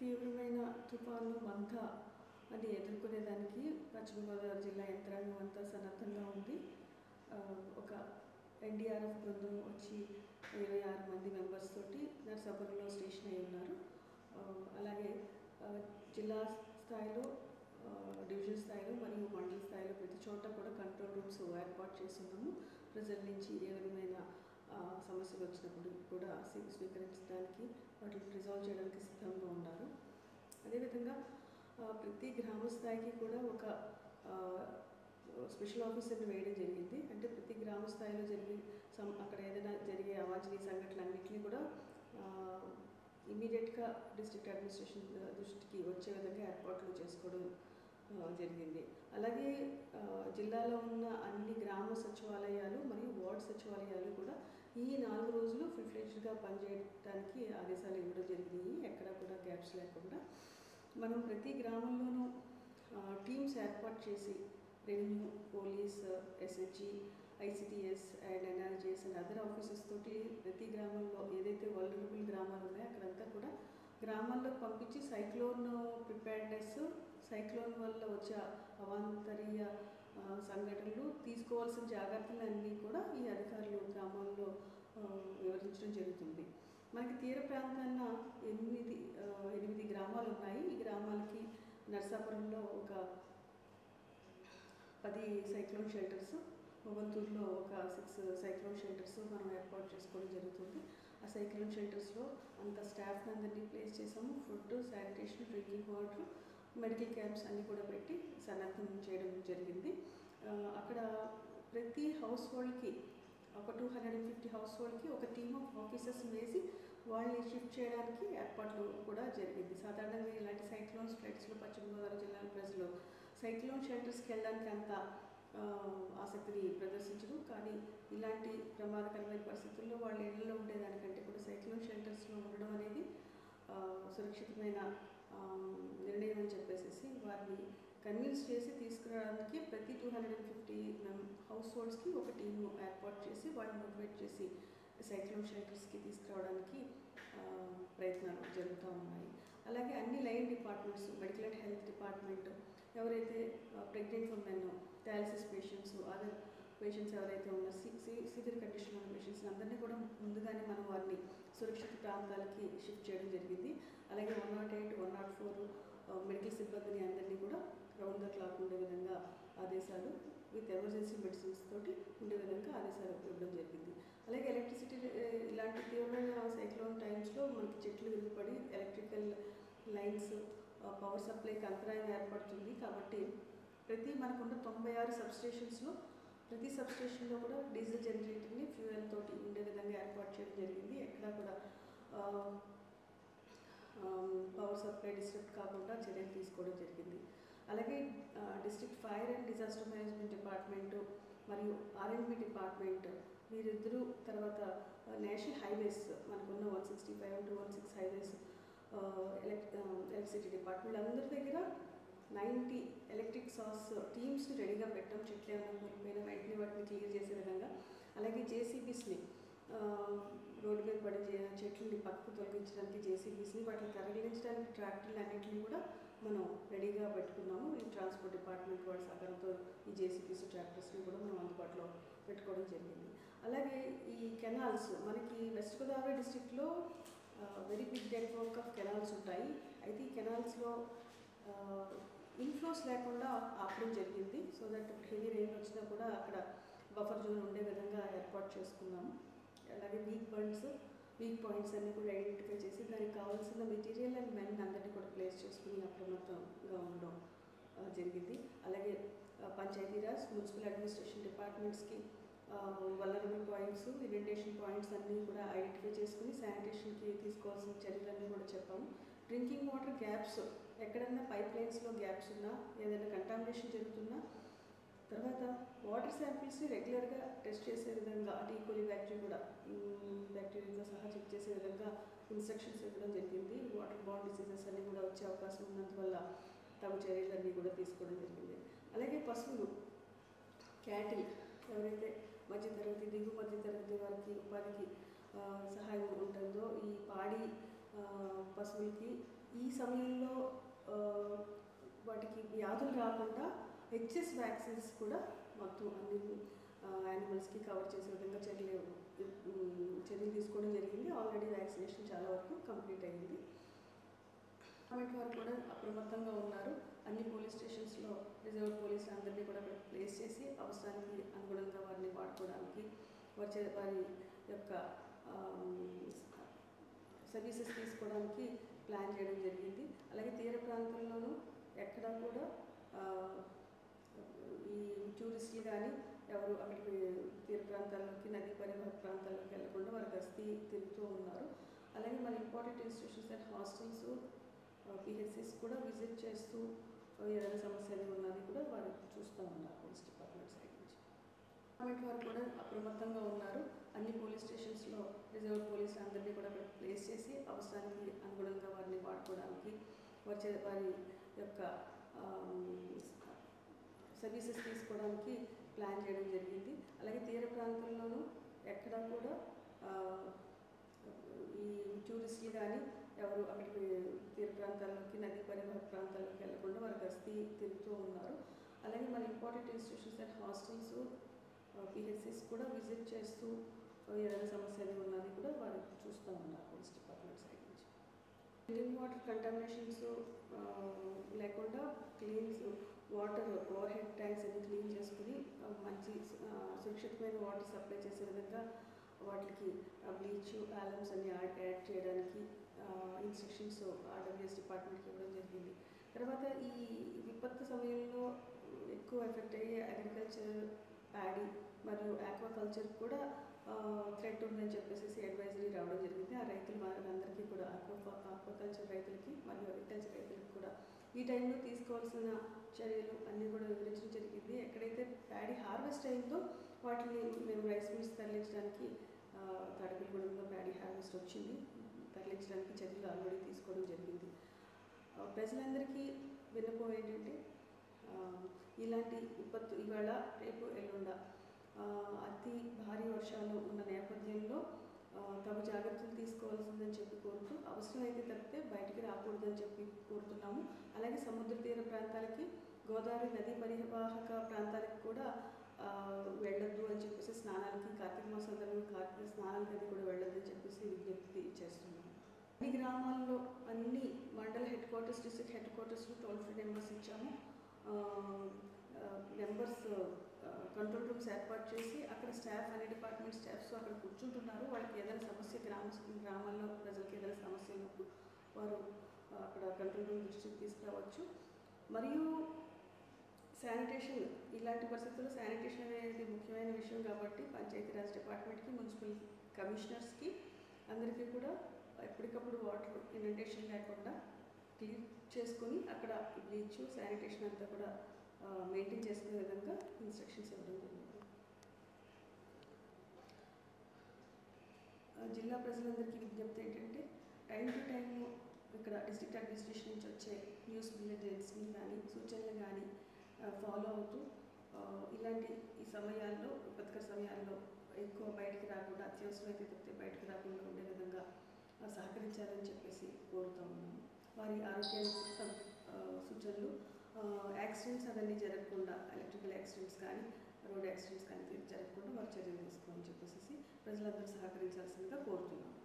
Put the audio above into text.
తీవ్రమైన తుఫాను మంతా అని ఎదుర్కొనేదానికి పశ్చిమ గోదావరి జిల్లా యంత్రాంగం అంతా సన్నద్ధంగా ఉంది. ఒక ఎన్డీఆర్ఎఫ్ బృందం వచ్చి 26 మంది మెంబర్స్ తోటి నర్సాపురంలో స్టేషన్ అయి ఉన్నారు. అలాగే జిల్లా స్థాయిలో, డివిజన్ స్థాయిలో మరియు మండల స్థాయిలో ప్రతి చోట కూడా కంట్రోల్ రూమ్స్ ఏర్పాటు చేస్తున్నాము. ప్రజల నుంచి ఏ విధమైన సమస్యలు వచ్చినప్పుడు కూడా స్వీకరించడానికి, వాటిని రిజాల్వ్ చేయడానికి సిద్ధంగా ఉన్నారు. అదేవిధంగా ప్రతి గ్రామ స్థాయికి కూడా ఒక స్పెషల్ ఆఫీసర్ని వేయడం జరిగింది. అంటే ప్రతి గ్రామ స్థాయిలో అక్కడ ఏదైనా జరిగే అవాంఛనీయ సంఘటనలన్నింటినీ కూడా ఇమీడియట్గా డిస్ట్రిక్ట్ అడ్మినిస్ట్రేషన్ దృష్టికి వచ్చే విధంగా ఏర్పాట్లు చేసుకోవడం జరిగింది. అలాగే జిల్లాలో ఉన్న అన్ని గ్రామ సచివాలయాలు మరియు వార్డు సచివాలయాలు కూడా ఈ 4 రోజులు ఫుల్ ఫ్లెడ్జ్డ్గా పనిచేయడానికి ఆదేశాలు ఇవ్వడం జరిగినాయి. ఎక్కడ కూడా గ్యాప్స్ లేకుండా మనం ప్రతి గ్రామంలోనూ టీమ్స్ ఏర్పాటు చేసి revenue, police, SHG, ఐసిటిఎస్ and NRGS and other offices తోటి ప్రతి గ్రామంలో ఏదైతే వల్నరబుల్ గ్రామాలు ఉన్నాయో అక్కడంతా కూడా గ్రామాల్లో పంపించి సైక్లోన్ ప్రిపేర్నెస్, సైక్లోన్ వల్ల వచ్చే అవాంతరీయ సంఘటనలు, తీసుకోవాల్సిన జాగ్రత్తలన్నీ కూడా ఈ అధికారులు గ్రామాల్లో వివరించడం జరుగుతుంది. మనకి తీర ప్రాంతాన 8 గ్రామాలు ఉన్నాయి. ఈ గ్రామాలకి నర్సాపురంలో ఒక 10 సైక్లోన్ షెల్టర్స్, మొగంతూరులో ఒక 6 సైక్లోన్ షెల్టర్స్ మనం ఏర్పాటు చేసుకోవడం జరుగుతుంది. ఆ సైక్లోన్ షెల్టర్స్లో అంత స్టాఫ్ అందరినీ ప్లేస్ చేసాము. Food, sanitation, drinking water, medical camps అన్నీ కూడా పెట్టి సన్నద్ధం చేయడం జరిగింది. అక్కడ ప్రతి హౌస్ హోల్డ్కి ఒక 250 హౌస్ హోల్డ్కి ఒక టీమ్ ఆఫ్ ఆఫీసర్స్ వేసి వాళ్ళని షిఫ్ట్ చేయడానికి ఏర్పాట్లు కూడా జరిగింది. సాధారణంగా ఇలాంటి సైక్లోన్స్ ఫ్లడ్స్లో పశ్చిమ గోదావరి జిల్లా ప్రజలు సైక్లోన్ షెల్టర్స్కి వెళ్ళడానికి అంత ఆసక్తిని ప్రదర్శించరు. కానీ ఇలాంటి ప్రమాదకరమైన పరిస్థితుల్లో వాళ్ళ ఇళ్లలో ఉండేదానికంటే కూడా సైక్లోన్ షెల్టర్స్లో ఉండడం అనేది సురక్షితమైన నిర్ణయం అని చెప్పేసి వారిని కన్విన్స్ చేసి తీసుకురావడానికి ప్రతి 250 హౌస్ హోల్డ్స్కి ఒక టీము ఏర్పాటు చేసి వాళ్ళని మోటివేట్ చేసి సైక్లోన్ షెల్టర్స్కి తీసుకురావడానికి ప్రయత్నాలు జరుగుతూ ఉన్నాయి. అలాగే అన్ని line departments, medical and health department, ఎవరైతే pregnant women, dialysis patients, other patients ఎవరైతే ఉన్నారో సివియర్ కండిషన్ ఉన్న పేషెంట్స్ అందరినీ కూడా ముందుగానే మనం వారిని సురక్షిత ప్రాంతాలకి షిఫ్ట్ చేయడం జరిగింది. అలాగే 108, 104 మెడికల్ సిబ్బందిని అందరినీ కూడా రౌండ్ ద క్లాక్ ఉండే విధంగా ఆదేశాలు, విత్ ఎమర్జెన్సీ మెడిసిన్స్ తోటి ఉండే విధంగా ఆదేశాలు ఇవ్వడం జరిగింది. అలాగే ఎలక్ట్రిసిటీ, ఇలాంటి తీవ్రమైన సైక్లోన్ టైమ్స్లో మనకి చెట్లు విరిగిపడి ఎలక్ట్రికల్ లైన్స్, పవర్ సప్లైకి అంతరాయం ఏర్పడుతుంది. కాబట్టి మనకున్న 96 సబ్స్టేషన్స్లో ప్రతి సబ్స్టేషన్లో కూడా డీజిల్ జనరేటర్ని ఫ్యూయల్ తోటి ఉండే విధంగా ఏర్పాటు చేయడం జరిగింది. ఎక్కడా కూడా పవర్ సప్లై డిస్టర్బ్ కాకుండా చర్యలు తీసుకోవడం జరిగింది. అలాగే district fire and disaster management department మరియు ఆర్ఎండ్బి డిపార్ట్మెంట్ వీరిద్దరూ, తర్వాత నేషనల్ హైవేస్ మనకున్న 165 to 116 హైవేస్, ఎలక్ట్రిసిటీ డిపార్ట్మెంట్ అందరి దగ్గర 90 ఎలక్ట్రిక్ సార్స్ టీమ్స్ని రెడీగా పెట్టాం. చెట్లు ఏమైనా కూలిపోయినా వెంటనే వాటిని క్లియర్ చేసే విధంగా. అలాగే జేసీబీస్ని, రోడ్డు మీద పడే చెట్లని పక్కకు తొలగించడానికి జేసీబీస్ని, వాటిని తరలించడానికి ట్రాక్టర్లు అన్నింటినీ కూడా మనం రెడీగా పెట్టుకున్నాము. ఈ ట్రాన్స్పోర్ట్ డిపార్ట్మెంట్ వారి సహకారంతో ఈ జేసీబీస్, ట్రాక్టర్స్ని కూడా మనం అందుబాటులో పెట్టుకోవడం జరిగింది. అలాగే ఈ కెనాల్స్, మనకి వెస్ట్ గోదావరి డిస్ట్రిక్ట్లో very big network of canals ఉంటాయి. అయితే ఈ కెనాల్స్లో ఇన్ఫ్లోస్ లేకుండా ఆపడం జరిగింది. సో దట్ హెవీ రెయిన్ వచ్చినా కూడా అక్కడ బఫర్ జోన్ ఉండే విధంగా ఏర్పాటు చేసుకున్నాము. అలాగే వీక్ పాయింట్స్ అన్నీ కూడా ఐడెంటిఫై చేసి దానికి కావాల్సిన మెటీరియల్ అండ్ మెన్ అందరినీ కూడా ప్లేస్ చేసుకుని అప్రమత్తంగా ఉండడం జరిగింది. అలాగే పంచాయతీరాజ్, మున్సిపల్ అడ్మినిస్ట్రేషన్ డిపార్ట్మెంట్స్కి వల్నరబుల్ పాయింట్స్, ఇరిటేషన్ పాయింట్స్ అన్నీ కూడా ఐడెంటిఫై చేసుకుని శానిటేషన్కి తీసుకోవాల్సిన చర్యలన్నీ కూడా చెప్పాము. డ్రింకింగ్ వాటర్ గ్యాప్స్, ఎక్కడన్నా పైప్ లైన్స్లో గ్యాప్స్ ఉన్నా, ఏదైనా కంటామినేషన్ జరుగుతున్నా, తర్వాత వాటర్ శాంపిల్స్ని రెగ్యులర్గా టెస్ట్ చేసే విధంగా, అంటే ఈకోలీ బ్యాక్టీరియాతో సహా చెక్ చేసే విధంగా ఇన్స్ట్రక్షన్స్ ఇవ్వడం జరిగింది. వాటర్ బాండ్ డిసీజెస్ అన్నీ కూడా వచ్చే అవకాశం ఉన్నందువల్ల తగు చర్యలన్నీ కూడా తీసుకోవడం జరిగింది. అలాగే పశువులు, క్యాటిల్, ఎవరైతే మధ్యతరగతి, దిగువ మధ్యతరగతి వారికి ఉపాధికి సహాయం ఉంటుందో ఈ పాడి పశువులకి ఈ సమయంలో వాటికి వ్యాధులు రాకుండా హెచ్ఎస్ వ్యాక్సిన్స్ కూడా మొత్తం అన్ని యానిమల్స్కి కవర్ చేసే విధంగా చర్యలు తీసుకోవడం జరిగింది. ఆల్రెడీ వ్యాక్సినేషన్ చాలా వరకు కంప్లీట్ అయింది. గవర్నమెంట్ వారు కూడా అప్రమత్తంగా ఉన్నారు. అన్ని పోలీస్ స్టేషన్స్లో రిజర్వ్ పోలీసులు అందరినీ కూడా అక్కడ ప్లేస్ చేసి అవసరానికి అనుగుణంగా వారిని వాడుకోవడానికి వారి యొక్క సర్వీసెస్ తీసుకోవడానికి ప్లాన్ చేయడం జరిగింది. అలాగే తీర ప్రాంతంలోనూ ఎక్కడా కూడా ఈ టూరిస్టులు కానీ ఎవరు అక్కడికి తీర ప్రాంతాల్లోకి నదీ పరివాహక ప్రాంతాల్లోకి వెళ్లకుండా వారు గస్తీ తిరుగుతూ ఉన్నారు. అలాగే మన important institutions and hostels PHCs కూడా విజిట్ చేస్తూ ఏదైనా సమస్యలు ఉన్నది కూడా వారు చూస్తూ ఉన్నారు పోలీస్ డిపార్ట్మెంట్ సైడ్ నుంచి. గవర్నమెంట్ వారు కూడా అప్రమత్తంగా ఉన్నారు. అన్ని పోలీస్ స్టేషన్స్లో రిజర్వ్ పోలీసులు అందరినీ కూడా అక్కడ ప్లేస్ చేసి అవసరానికి అనుగుణంగా వారిని వాడుకోవడానికి వారి యొక్క సర్వీసెస్ తీసుకోవడానికి ప్లాన్ చేయడం జరిగింది. అలాగే తీర ప్రాంతంలోనూ ఎక్కడా కూడా ఈ టూరిస్టులు కానీ ఎవరు అక్కడికి తీర ప్రాంతాల్లోకి నదీ పరివాహక ప్రాంతాల్లోకి వెళ్లకుండా వారు గస్తీ తిరుగుతూ ఉన్నారు. అలాగే మన important institutions and hostels PHCs కూడా విజిట్ చేస్తూ ఏదైనా సమస్యలు ఉన్నది కూడా వారు చూస్తూ ఉన్నారు పోలీస్ డిపార్ట్మెంట్ సైడ్ నుంచి. డ్రింకింగ్ వాటర్ కంటామినేషన్స్ లేకుండా ఓవర్ హెడ్ ట్యాంక్స్ అన్ని క్లీన్ చేసుకుని మంచి సురక్షితమైన వాటర్ సప్లై చేసే విధంగా వాటికి బ్లీచ్ ఆలమ్స్ అన్ని యాడ్ చేయడానికి ఇన్స్ట్రక్షన్స్ ఆర్డబ్ల్యూఎస్ డిపార్ట్మెంట్కి ఇవ్వడం జరిగింది. తర్వాత ఈ విపత్తు సమయంలో ఎక్కువ ఎఫెక్ట్ అయ్యే అగ్రికల్చర్, ప్యాడీ మరియు ఆక్వాకల్చర్ కూడా థ్రెట్ ఉందని చెప్పేసి అడ్వైజరీ రావడం జరిగింది. ఆ రైతులు వారందరికీ కూడా ఆక్వాకల్చర్ రైతులకి మరియు అగ్రికల్చర్ రైతులకి కూడా ఈ టైంలో తీసుకోవాల్సిన చర్యలు అన్నీ కూడా వివరించడం జరిగింది. ఎక్కడైతే ప్యాడీ హార్వెస్ట్ అయిందో వాటిని మేము రైస్ మిల్స్ తరలించడానికి తాడేపల్లిగూడెంలో ప్యాడీ హార్వెస్ట్ వచ్చింది, తరలించడానికి చర్యలు ఆల్రెడీ తీసుకోవడం జరిగింది. ప్రజలందరికీ విన్నపం ఏంటంటే ఇలాంటి విపత్తు ఇవాళ రేపు ఎల్లుండ అతి భారీ వర్షాలు ఉన్న నేపథ్యంలో తగు జాగ్రత్తలు తీసుకోవాల్సిందని చెప్పి కోరుతూ అవసరమైతే తప్పితే బయటికి రాకూడదని చెప్పి కోరుతున్నాము. అలాగే సముద్ర తీర ప్రాంతాలకి, గోదావరి నదీ పరివాహక ప్రాంతాలకు కూడా వెళ్ళొద్దు అని చెప్పేసి స్నానాలకి, కార్తీక మాసం సందర్భంగా స్నానాలకి అది కూడా వెళ్ళొద్దని చెప్పేసి విజ్ఞప్తి చేస్తున్నాము. అన్ని గ్రామాల్లో అన్ని మండల హెడ్ క్వార్టర్స్, డిస్ట్రిక్ట్ హెడ్ క్వార్టర్స్లో టోల్ ఫ్రీ నెంబర్స్ ఇచ్చాము. నెంబర్స్ కంట్రోల్ రూమ్స్ ఏర్పాటు చేసి అక్కడ స్టాఫ్, అన్ని డిపార్ట్మెంట్ స్టాఫ్స్ అక్కడ కూర్చుంటున్నారు. వాళ్ళకి ఏదైనా సమస్య గ్రామాల్లో ప్రజలకి ఏదైనా సమస్య ఉన్నప్పుడు వారు అక్కడ కంట్రోల్ రూమ్ దృష్టికి తీసుకురావచ్చు. మరియు శానిటేషన్, ఇలాంటి పరిస్థితుల్లో శానిటేషన్ అనేది ముఖ్యమైన విషయం కాబట్టి పంచాయతీరాజ్ డిపార్ట్మెంట్కి, మున్సిపల్ కమిషనర్స్కి అందరికీ కూడా ఎప్పటికప్పుడు వాటర్ ఇనండేషన్ లేకుండా క్లీన్ చేసుకొని అక్కడ బ్లీచ్, శానిటేషన్ అంతా కూడా మెయింటైన్ చేసుకునే విధంగా ఇన్స్ట్రక్షన్స్ ఇవ్వడం జరిగింది. జిల్లా ప్రజలందరికీ విజ్ఞప్తి ఏంటంటే టైం టు టైం ఇక్కడ డిస్ట్రిక్ట్ అడ్మినిస్ట్రేషన్ నుంచి వచ్చే న్యూస్ బులెటిన్స్ని కానీ సూచనలు కానీ ఫాలో అవుతూ ఇలాంటి ఈ సమయాల్లో, విపత్కర సమయాల్లో ఎక్కువ బయటికి రాకుండా, అత్యవసరమైతే తప్పితే బయటకు రాకుండా ఉండే విధంగా సహకరించాలని చెప్పేసి కోరుతూ ఉన్నాము. వారి ఆరోగ్య సూచనలు, యాక్సిడెంట్స్ అవన్నీ జరగకుండా, ఎలక్ట్రికల్ యాక్సిడెంట్స్ కానీ రోడ్ యాక్సిడెంట్స్ కానీ జరగకుండా వారు చర్యలు తీసుకోవాలని చెప్పేసి ప్రజలందరూ సహకరించాల్సిందిగా కోరుతున్నాము.